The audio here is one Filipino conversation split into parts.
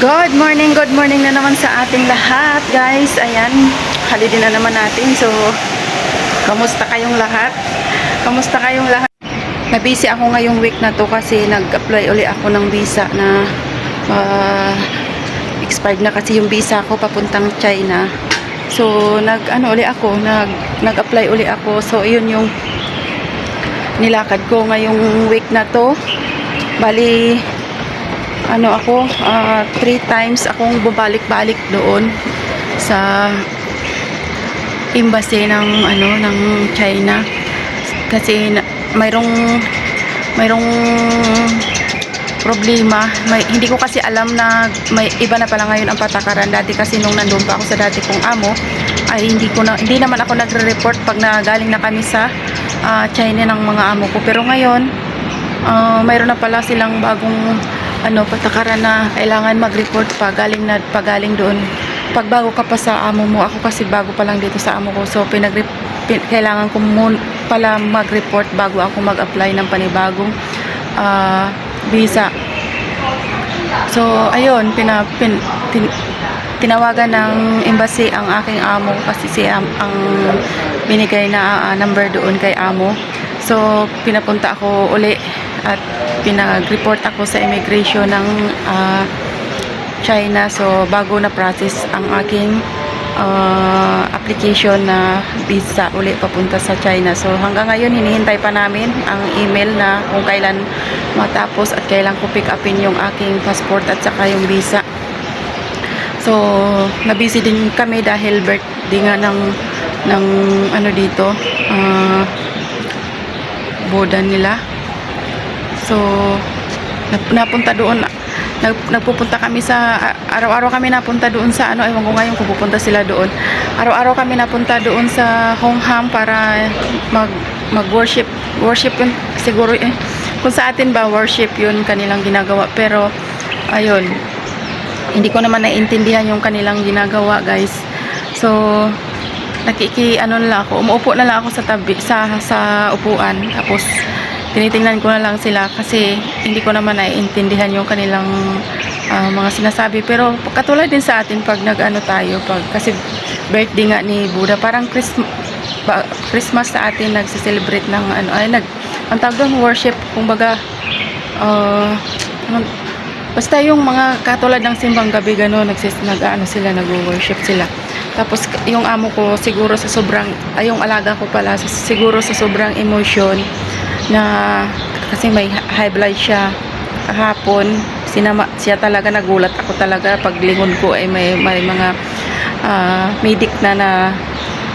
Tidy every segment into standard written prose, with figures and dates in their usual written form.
Good morning na naman sa ating lahat, guys. Ayan, holiday na naman natin. So, kamusta kayong lahat? Kamusta kayong lahat? Nabisi ako ngayong week na to kasi nag-apply uli ako ng visa na expired na kasi yung visa ko papuntang China. So, nag-apply uli ako. So, yun yung nilakad ko ngayong week na to. Bali, 3 times akong bumalik-balik doon sa embassy ng China kasi mayroong problema. Hindi ko kasi alam na may iba na pala ngayon ang patakaran. Dati kasi nung nandun pa ako sa dati kong amo ay hindi naman ako nagre-report pag nagaling na kami sa China ng mga amo ko. Pero ngayon mayroon na pala silang bagong patakaran na kailangan mag-report pagaling doon. Pag bago ka pa sa amo mo, ako kasi bago pa lang dito sa amo ko. So kailangan ko pala mag-report bago ako mag-apply ng panibagong visa. So ayun, tinawagan ng embassy ang aking amo kasi ang binigay na number doon kay amo. So pinapunta ako uli at pinag-report ako sa immigration ng China. So bago na process ang aking application na visa uli papunta sa China. So hanggang ngayon hinihintay pa namin ang email na kung kailan matapos at kailan ko pick upin yung aking passport at saka yung visa. So nabisi din kami dahil birthday nga ng dito boda nila. So napunta doon, nagpupunta kami sa araw-araw kami napunta doon sa ewan ko ngayon kung pupunta sila doon. Araw-araw kami napunta doon sa Hongham para mag-worship yun siguro kung sa atin ba worship yun kanilang ginagawa. Pero ayun, hindi ko naman naiintindihan yung kanilang ginagawa, guys. So umuupo na lang ako sa tabi sa upuan, tapos tinitingnan ko na lang sila kasi hindi ko naman naiintindihan yung kanilang mga sinasabi. Pero katulad din sa atin pag tayo kasi birthday nga ni Buddha, parang Christmas sa atin nagse-celebrate ng ang tawag doon worship, kumbaga basta yung mga katulad ng simbang gabi gano'n, sila nag-worship sila. Tapos yung amo ko siguro sa yung alaga ko pala siguro sa sobrang emotion na kasi may high blood siya kahapon, siya talaga nagulat. Ako talaga paglingon ko ay may mga medic na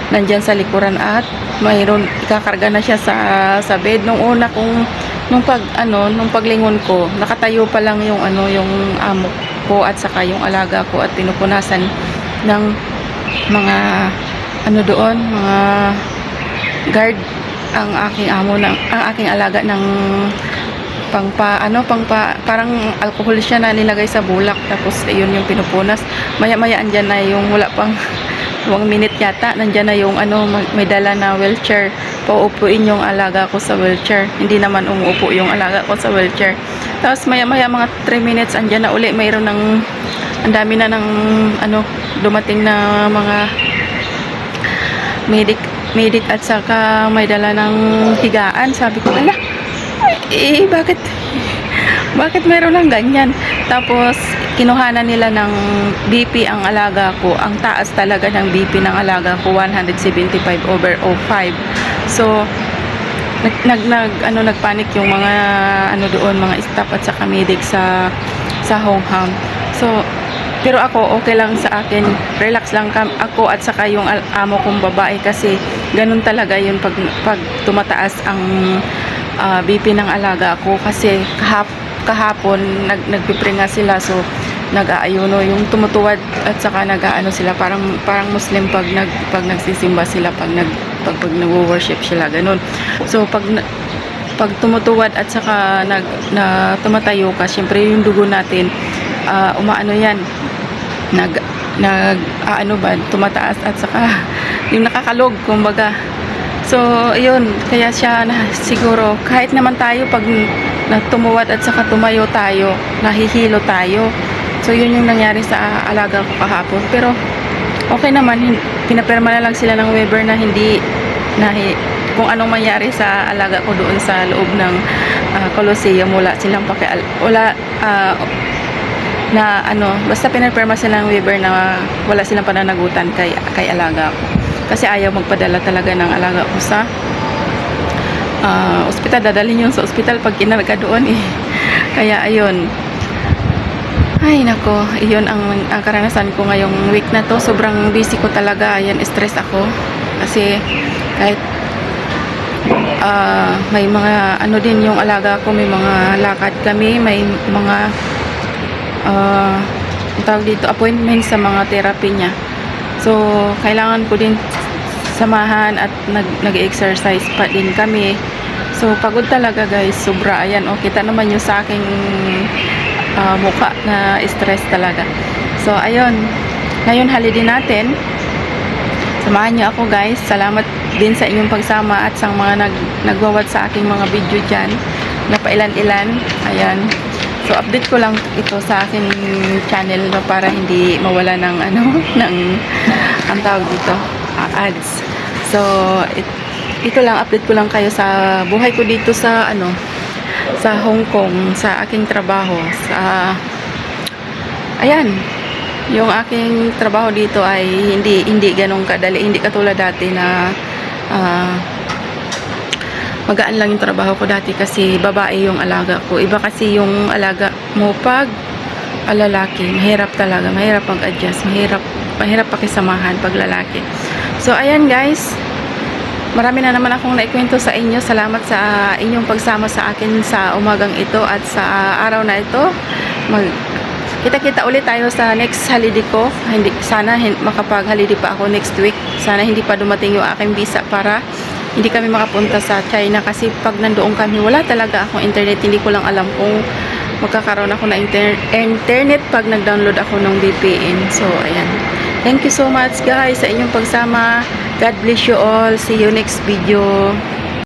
nandyan sa likuran at mayroon ikakarga na siya sa bed. Nung paglingon ko, nakatayo pa lang yung amo ko at saka yung alaga ko at pinupunasan ng mga mga guard ang aking amo ang aking alaga ng parang alcohol siya na nilagay sa bulak, tapos yun yung pinupunas. Maya andyan na yung wala pang 1 minute yata, nandyan na yung may dala na wheelchair. Pauupuin yung alaga ko sa wheelchair, hindi naman umuupo yung alaga ko sa wheelchair. Tapos maya mga 3 minutes andyan na uli, mayroon ang dami na ng dumating na mga medic at saka may dala ng higaan. Sabi ko, bakit meron ng ganyan? Tapos kinuhanan nila ng BP ang alaga ko. Ang taas talaga ng BP ng alaga ko, 175/05. So nagpanic yung mga doon, mga staff at saka medic sa Hongham. So pero ako okay lang sa akin, relax lang ako at saka yung amo kong babae kasi ganun talaga yun pag tumataas ang BP ng alaga ko. Kasi kahapon nagpipringa sila, so nag-aayuno yung tumutuwad at saka sila parang Muslim pag nagsisimba sila, pag nagwo-worship sila, ganun. So pag tumutuwad at saka tumatayo ka, syempre yung dugo natin yan, tumataas at saka yung nakakalog, kumbaga. So yun, kaya siya siguro kahit naman tayo pag tumuwad at saka tumayo tayo, nahihilo tayo. So yun yung nangyari sa alaga ko kahapon. Pero okay naman, pinapirma na lang sila ng waiver na hindi kung anong mangyari sa alaga ko doon sa loob ng Colosseum, wala silang na ano, basta pinapirma sila ng waiver na wala silang pananagutan kay alaga ko. Kasi ayaw magpadala talaga ng alaga ko sa ospital. Dadalhin yun sa ospital pag kinarga doon eh. Kaya ayun. Ay nako, iyon ang karanasan ko ngayong week na to. Sobrang busy ko talaga. Ayan, stress ako. Kasi kahit may mga ano din yung alaga ko, may mga lakad kami, may mga tawag dito, appointment sa mga therapy niya. So, kailangan ko din samahan at nag-exercise pa din kami. So, pagod talaga guys, sobra. Ayan, kita naman yung sa aking mukha na stress talaga. So, ayun. Ngayon, holiday natin. Samahan niyo ako guys. Salamat din sa inyong pagsama at sa mga nagwawat sa aking mga video dyan. Napailan-ilan. Ayan. So, update ko lang ito sa aking channel no, para hindi mawala ng ng ang tawag dito, ads. So, ito lang, update ko lang kayo sa buhay ko dito sa sa Hong Kong, sa aking trabaho. Ayan. Yung aking trabaho dito ay hindi ganong kadali, hindi katulad dati na magaan lang yung trabaho ko dati kasi babae yung alaga ko. Iba kasi yung alaga mo pag lalaki, mahirap talaga, mahirap mag-adjust, mahirap pakisamahan pag lalaki. So ayan guys, marami na naman akong naikwento sa inyo. Salamat sa inyong pagsama sa akin sa umagang ito at sa araw na ito. Kita-kita ulit tayo sa next holiday ko. Sana makapag-holiday pa ako next week. Sana hindi pa dumating yung aking visa para hindi kami makapunta sa China. Kasi pag nandoon kami, wala talaga akong internet. Hindi ko lang alam kung magkakaroon ako ng internet pag nag-download ako ng VPN. So, ayan. Thank you so much guys sa inyong pagsama. God bless you all. See you next video.